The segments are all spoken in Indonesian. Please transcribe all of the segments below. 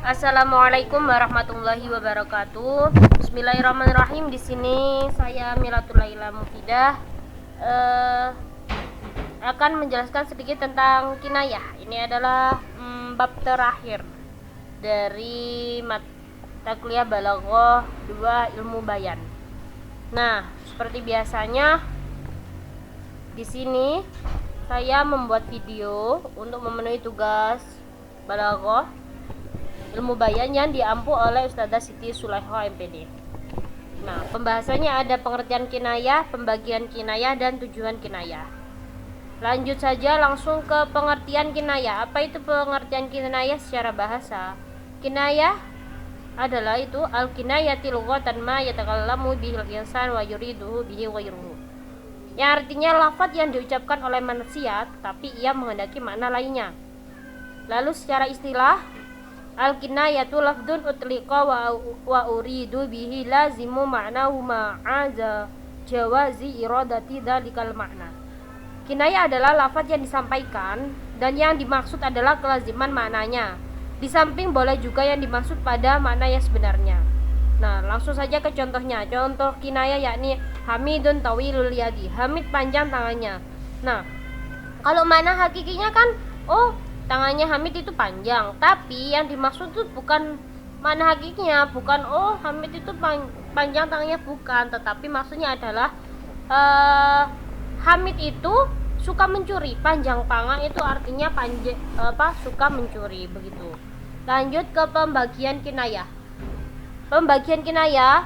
Assalamualaikum warahmatullahi wabarakatuh. Bismillahirrahmanirrahim. Di sini saya Milatul Laila Mufidah akan menjelaskan sedikit tentang kinayah. Ini adalah bab terakhir dari mata kuliah Balaghah 2 Ilmu Bayan. Nah, seperti biasanya di sini saya membuat video untuk memenuhi tugas Balaghah Ilmu Bayan yang diampu oleh Ustazah Siti Sulaiha MPD. Nah, pembahasannya ada pengertian kinayah, pembagian kinayah, dan tujuan kinayah. Lanjut saja langsung ke pengertian kinayah. Apa itu pengertian kinayah secara bahasa? Kinayah adalah itu al-kinayati lughatan ma yatakallamu bihil insan wa yuriduhu bihi ghairuhu. Yang artinya lafaz yang diucapkan oleh manusia tapi ia menghendaki makna lainnya. Lalu secara istilah, al-kinayatu lafdun utliqa wa uridu bihi lazimu ma'nahu ma'aza jawazi iradati dzalikal makna. Kinayah adalah lafaz yang disampaikan dan yang dimaksud adalah kelaziman maknanya. Di samping boleh juga yang dimaksud pada makna yang sebenarnya. Nah, langsung saja ke contohnya. Contoh kinayah yakni Hamidun tawilul yadi. Hamid panjang tangannya. Nah, kalau makna hakikinya kan tangannya Hamid itu panjang, tapi yang dimaksud itu bukan mana hakikinya, bukan Hamid itu panjang tangannya, bukan, tetapi maksudnya adalah Hamid itu suka mencuri. Panjang tangan itu artinya suka mencuri, begitu. Lanjut ke pembagian kinayah. Pembagian kinayah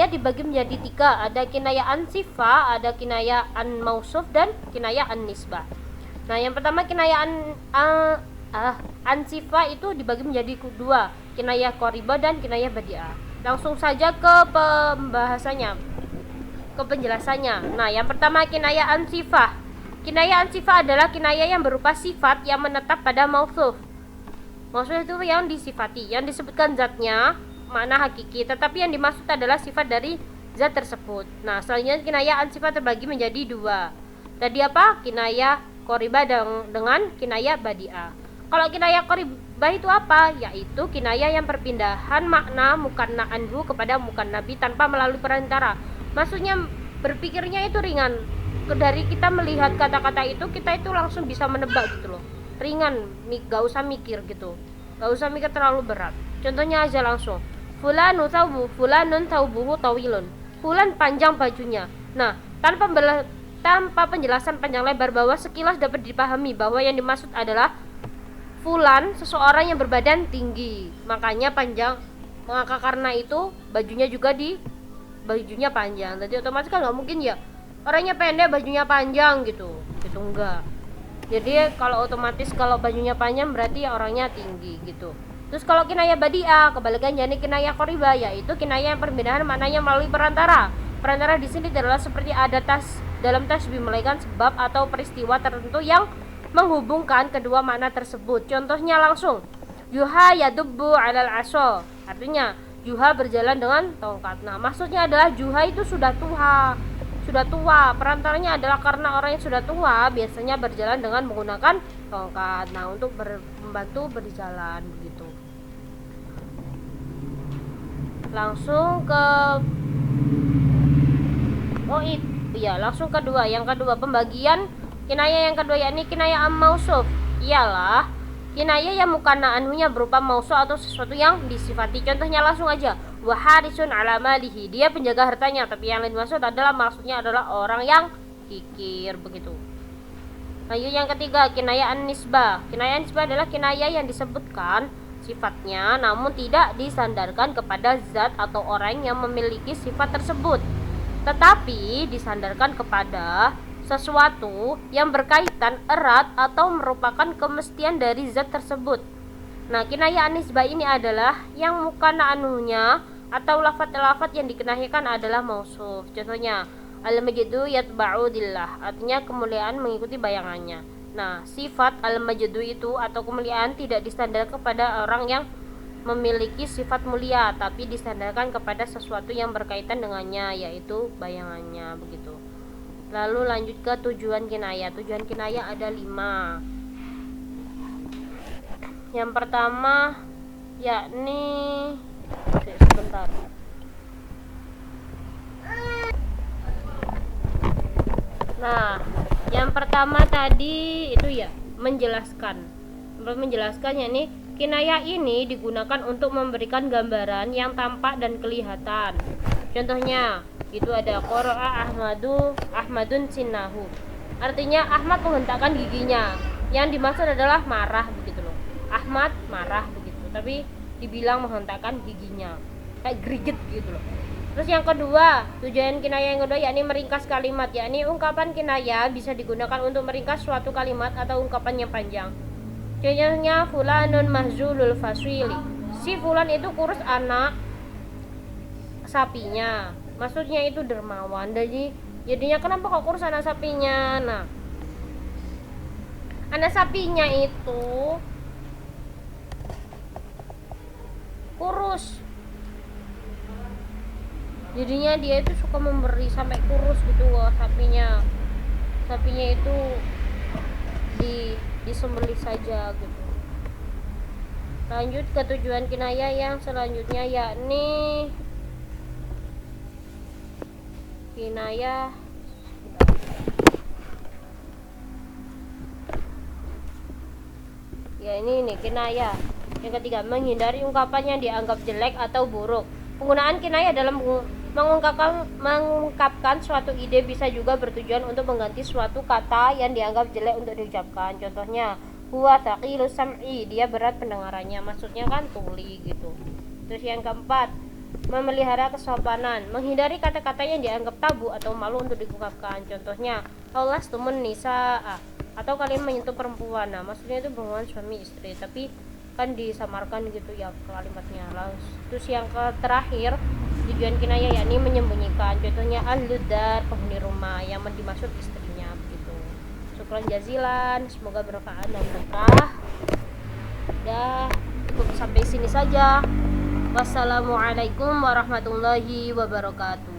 dibagi menjadi 3. Ada kinayah an sifah, ada kinayah an mausuf, dan kinayah an nisbah. Nah, yang pertama kinayah an sifah itu dibagi menjadi 2, kinayah qaribah dan kinayah badi'ah. Langsung saja ke pembahasannya, ke penjelasannya. Nah, yang pertama kinayah an sifah. Kinayah an sifah adalah kinayah yang berupa sifat yang menetap pada mausuf. Mausuf itu yang disifati, yang disebutkan zatnya, makna hakiki, tetapi yang dimaksud adalah sifat dari zat tersebut. Nah, selanjutnya kinayah an sifah terbagi menjadi 2. Tadi apa? Kinayah qaribah dengan kinayah badi'ah. Kalau kinayah qaribah itu apa? Yaitu kinayah yang perpindahan makna mukanna anhu kepada mukannabi tanpa melalui perantara. Maksudnya berpikirnya itu ringan. Dari kita melihat kata-kata itu, kita itu langsung bisa menebak gitu loh. Ringan, gak usah mikir gitu. Gak usah mikir terlalu berat. Contohnya aja langsung. Fulanun thawbuhu tawilun. Fulan panjang bajunya. Nah, tanpa penjelasan panjang lebar, bahwa sekilas dapat dipahami bahwa yang dimaksud adalah fulan, seseorang yang berbadan tinggi, makanya panjang. Maka karena itu bajunya bajunya panjang. Jadi otomatis kan nggak mungkin ya orangnya pendek bajunya panjang gitu enggak. Jadi kalau otomatis kalau bajunya panjang berarti ya orangnya tinggi gitu. Terus kalau kinayah badi'ah, kebalikannya nih kinayah qaribah, yaitu kinayah yang perbedaan maknanya melalui perantara. Perantara di sini adalah seperti ada dalam tasbih, melainkan sebab atau peristiwa tertentu yang menghubungkan kedua makna tersebut. Contohnya langsung, Yuha yadubbu 'alal 'asha. Artinya, Yuha berjalan dengan tongkat. Nah, maksudnya adalah Yuha itu sudah tua. Perantaranya adalah karena orang yang sudah tua biasanya berjalan dengan menggunakan tongkat. Nah, untuk membantu berjalan begitu. Langsung ke langsung kedua. Yang kedua, pembagian kinayah yang kedua yakni kinayah am-mausuf. Ialah kinayah yang mukanna anhunya berupa mausuf atau sesuatu yang disifati. Contohnya langsung aja, wa harisun ala malihi. Dia penjaga hartanya, tapi yang lain maksud adalah maksudnya adalah orang yang kikir begitu. Lanjut yang ketiga, kinayah an-nisbah. Kinayah an-nisbah adalah kinayah yang disebutkan sifatnya namun tidak disandarkan kepada zat atau orang yang memiliki sifat tersebut, tetapi disandarkan kepada sesuatu yang berkaitan erat atau merupakan kemestian dari zat tersebut. Nah, kinayah an-nisbah ini adalah yang mukanna anhunya atau lafaz-lafaz yang dikenahkan adalah mausuf. Contohnya, al-majdu yatba'u dillah, artinya kemuliaan mengikuti bayangannya. Nah, sifat al-majdu itu atau kemuliaan tidak disandarkan kepada orang yang memiliki sifat mulia, tapi disandarkan kepada sesuatu yang berkaitan dengannya, yaitu bayangannya begitu. Lalu lanjut ke tujuan kinayah. Tujuan kinayah ada 5. Yang pertama yakni sebentar. Nah, yang pertama tadi itu ya menjelaskan. Yakni kinayah ini digunakan untuk memberikan gambaran yang tampak dan kelihatan. Contohnya, itu ada qara'a Ahmadun sinnahu. Artinya Ahmad menghentakkan giginya. Yang dimaksud adalah marah begitu loh. Ahmad marah begitu, tapi dibilang menghentakkan giginya. Kayak greget gitu loh. Terus yang kedua, tujuan kinayah yang kedua yakni meringkas kalimat, yakni ungkapan kinayah bisa digunakan untuk meringkas suatu kalimat atau ungkapan yang panjang. Contohnya fulanun mahzulul fasili. Si fulan itu kurus anak sapinya. Maksudnya itu dermawan. Jadinya kenapa kok kurus anak sapinya? Nah, anak sapinya itu kurus. Jadinya dia itu suka memberi sampai kurus gitu loh sapinya itu disembelih saja gitu. Lanjut ke tujuan kinayah yang selanjutnya yakni kinayah ya ini kinayah yang ketiga, menghindari ungkapan yang dianggap jelek atau buruk. Penggunaan kinayah dalam mengungkapkan suatu ide bisa juga bertujuan untuk mengganti suatu kata yang dianggap jelek untuk diucapkan. Contohnya, huwa thaqilus sam'i, dia berat pendengarannya, maksudnya kan tuli gitu. Terus yang keempat, memelihara kesopanan, menghindari kata-kata yang dianggap tabu atau malu untuk diungkapkan. Contohnya, Allah tumun nisa, atau kalian menyentuh perempuan. Nah, maksudnya itu hubungan suami istri, tapi kan disamarkan gitu ya kalimatnya. Terus yang terakhir, tujuan kinayah yakni menyembunyikan. Contohnya al-ludar, penghuni rumah, yang dimaksud istrinya begitu. Syukran jazilan, semoga berkah dan berkah. Udah cukup sampai sini saja. Wassalamualaikum warahmatullahi wabarakatuh.